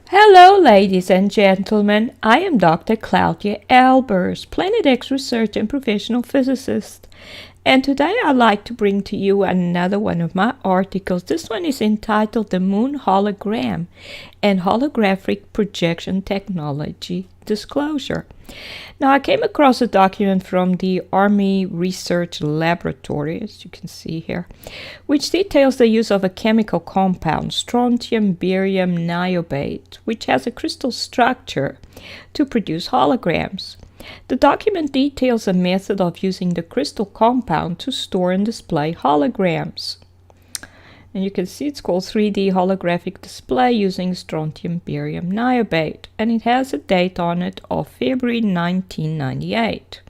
Hello, ladies and gentlemen. I am Dr. Claudia Albers, Planet X research and professional physicist. And today I'd like to bring to you another one of my articles. This one is entitled The Moon Hologram and Holographic Projection Technology Disclosure. Now, I came across a document from the Army Research Laboratory, as you can see here, which details the use of a chemical compound, strontium barium niobate, which has a crystal structure to produce holograms. The document details a method of using the crystal compound to store and display holograms. And you can see it's called 3D holographic display using strontium barium niobate. And it has a date on it of February 1998.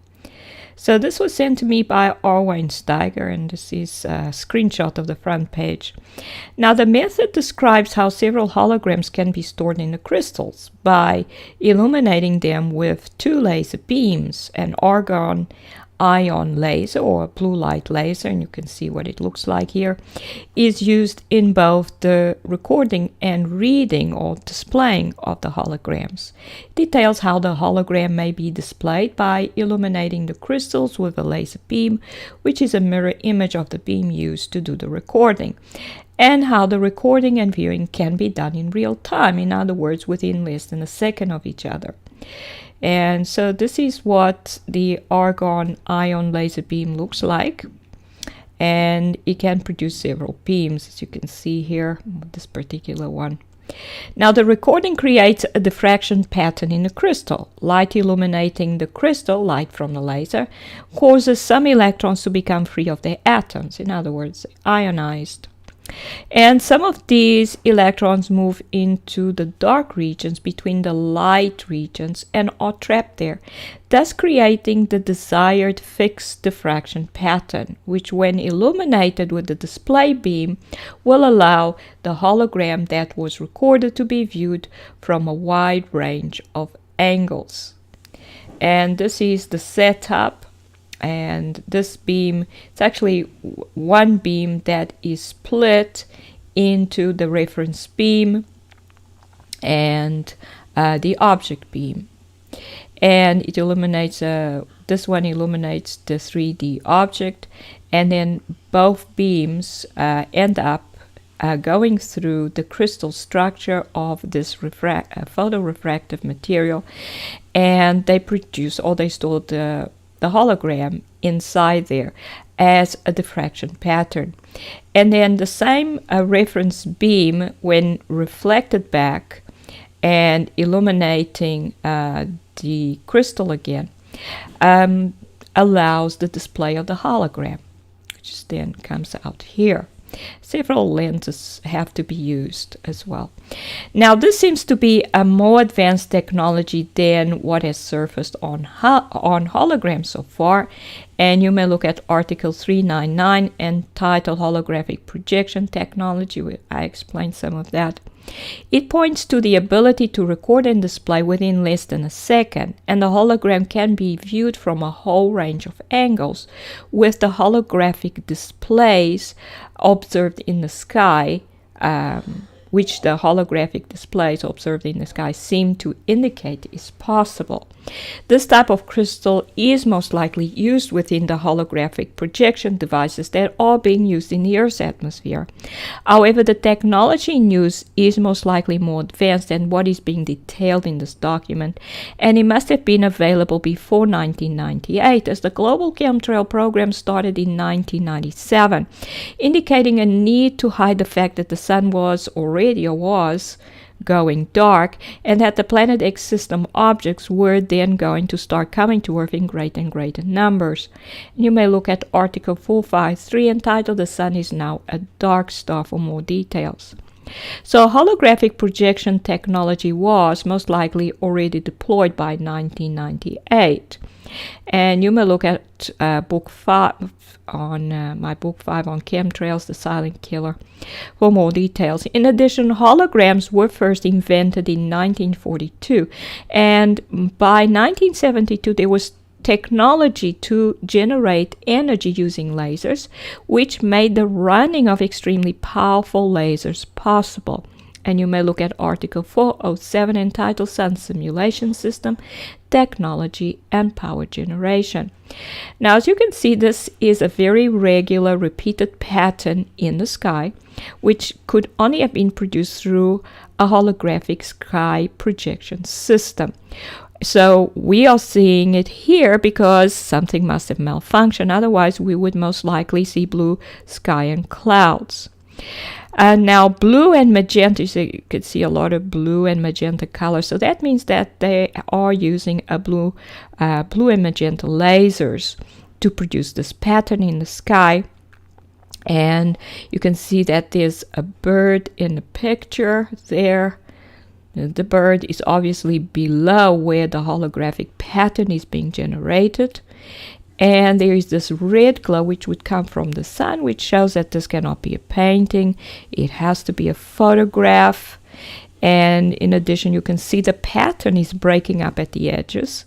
So this was sent to me by Urbain LeVerrier, and this is a screenshot of the front page. Now, the method describes how several holograms can be stored in the crystals by illuminating them with two laser beams, an argon ion laser or a blue light laser, and you can see what it looks like here, is used in both the recording and reading or displaying of the holograms. It details how the hologram may be displayed by illuminating the crystals with a laser beam, which is a mirror image of the beam used to do the recording, and how the recording and viewing can be done in real time, in other words, within less than a second of each other. And so this is what the argon ion laser beam looks like. And it can produce several beams, as you can see here, this particular one. Now, the recording creates a diffraction pattern in the crystal. Light illuminating the crystal, light from the laser, causes some electrons to become free of their atoms, in other words, ionized. And some of these electrons move into the dark regions between the light regions and are trapped there, thus creating the desired fixed diffraction pattern, which when illuminated with the display beam will allow the hologram that was recorded to be viewed from a wide range of angles. And this is the setup. And this beam, it's actually one beam that is split into the reference beam and the object beam. And it illuminates, this one illuminates the 3D object, and then both beams end up going through the crystal structure of this photorefractive material, and they produce, or they store the hologram inside there as a diffraction pattern. And then the same reference beam, when reflected back and illuminating the crystal again, allows the display of the hologram, which then comes out here. Several lenses have to be used as well. Now, this seems to be a more advanced technology than what has surfaced on holograms so far, and you may look at Article 399 entitled Holographic Projection Technology. I explained some of that. It points to the ability to record and display within less than a second, and the hologram can be viewed from a whole range of angles, with the holographic displays observed in the sky, which the holographic displays observed in the sky seem to indicate is possible. This type of crystal is most likely used within the holographic projection devices that are being used in the Earth's atmosphere. However, the technology in use is most likely more advanced than what is being detailed in this document, and it must have been available before 1998, as the global chemtrail program started in 1997, indicating a need to hide the fact that the sun was going dark, and that the Planet X system objects were then going to start coming to Earth in greater and greater numbers. You may look at Article 453 entitled The Sun is Now a Dark Star for more details. So holographic projection technology was most likely already deployed by 1998. And you may look at book 5 on my book 5 on chemtrails, the silent killer, for more details. In addition, holograms were first invented in 1942, and by 1972 there was technology to generate energy using lasers, which made the running of extremely powerful lasers possible. And you may look at Article 407 entitled Sun Simulation System, Technology and Power Generation. Now, as you can see, this is a very regular repeated pattern in the sky, which could only have been produced through a holographic sky projection system. So we are seeing it here because something must have malfunctioned. Otherwise, we would most likely see blue sky and clouds. Now, blue and magenta, so you can see a lot of blue and magenta color. So that means that they are using a blue and magenta lasers to produce this pattern in the sky. And you can see that there's a bird in the picture there. The bird is obviously below where the holographic pattern is being generated. And there is this red glow which would come from the sun, which shows that this cannot be a painting. It has to be a photograph. And in addition, you can see the pattern is breaking up at the edges.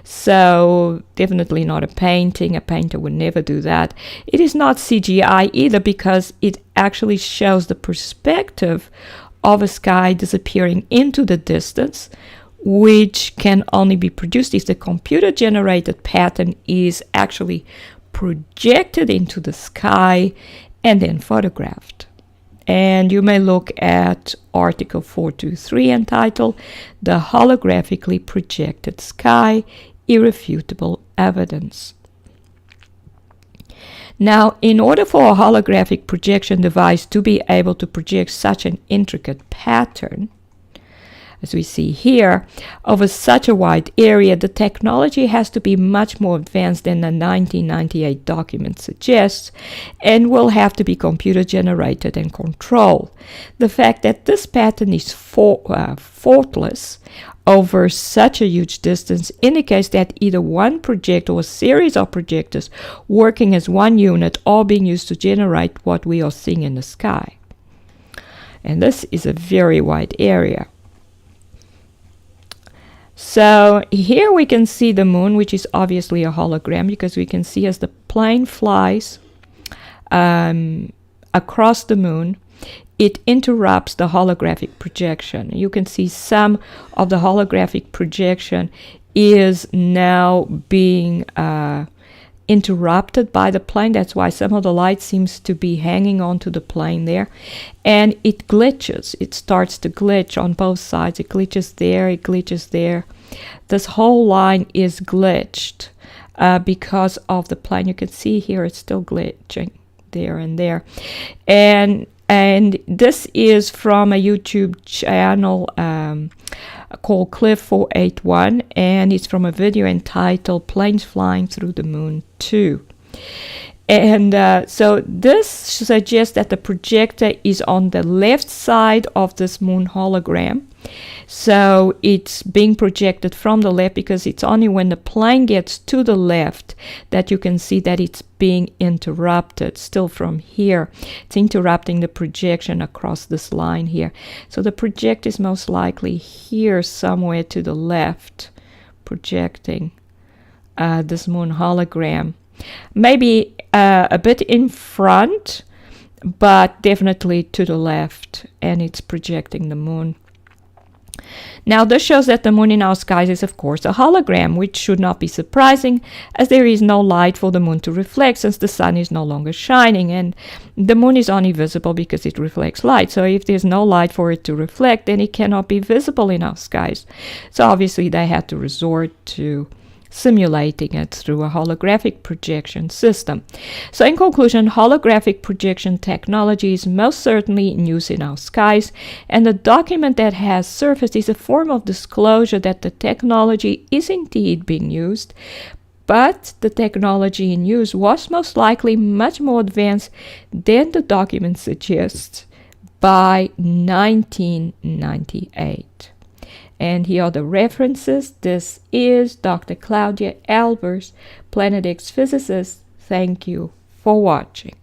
So definitely not a painting. A painter would never do that. It is not CGI either because it actually shows the perspective of a sky disappearing into the distance, which can only be produced if the computer-generated pattern is actually projected into the sky and then photographed. And you may look at Article 423 entitled The Holographically Projected Sky, Irrefutable Evidence. Now, in order for a holographic projection device to be able to project such an intricate pattern, as we see here, over such a wide area, the technology has to be much more advanced than the 1998 document suggests, and will have to be computer generated and controlled. The fact that this pattern is faultless over such a huge distance indicates that either one projector or a series of projectors working as one unit are being used to generate what we are seeing in the sky. And this is a very wide area. So here we can see the moon, which is obviously a hologram, because we can see as the plane flies across the moon, it interrupts the holographic projection. You can see some of the holographic projection is now being interrupted by the plane. That's why some of the light seems to be hanging onto the plane there. And it glitches. It starts to glitch on both sides. It glitches there, it glitches there. This whole line is glitched because of the plane. You can see here it's still glitching there and there. And this is from a YouTube channel called Cliff481, and it's from a video entitled Planes Flying Through the Moon 2. And so this suggests that the projector is on the left side of this moon hologram. So it's being projected from the left because it's only when the plane gets to the left that you can see that it's being interrupted. Still from here, it's interrupting the projection across this line here. So the projector is most likely here somewhere to the left, projecting this moon hologram. Maybe a bit in front, but definitely to the left, and it's projecting the moon. Now, this shows that the moon in our skies is, of course, a hologram, which should not be surprising, as there is no light for the moon to reflect since the sun is no longer shining, and the moon is only visible because it reflects light. So if there's no light for it to reflect, then it cannot be visible in our skies. So obviously they had to resort to simulating it through a holographic projection system. So in conclusion, holographic projection technology is most certainly in use in our skies, and the document that has surfaced is a form of disclosure that the technology is indeed being used, but the technology in use was most likely much more advanced than the document suggests by 1998. And here are the references. This is Dr. Claudia Albers, Planet X physicist. Thank you for watching.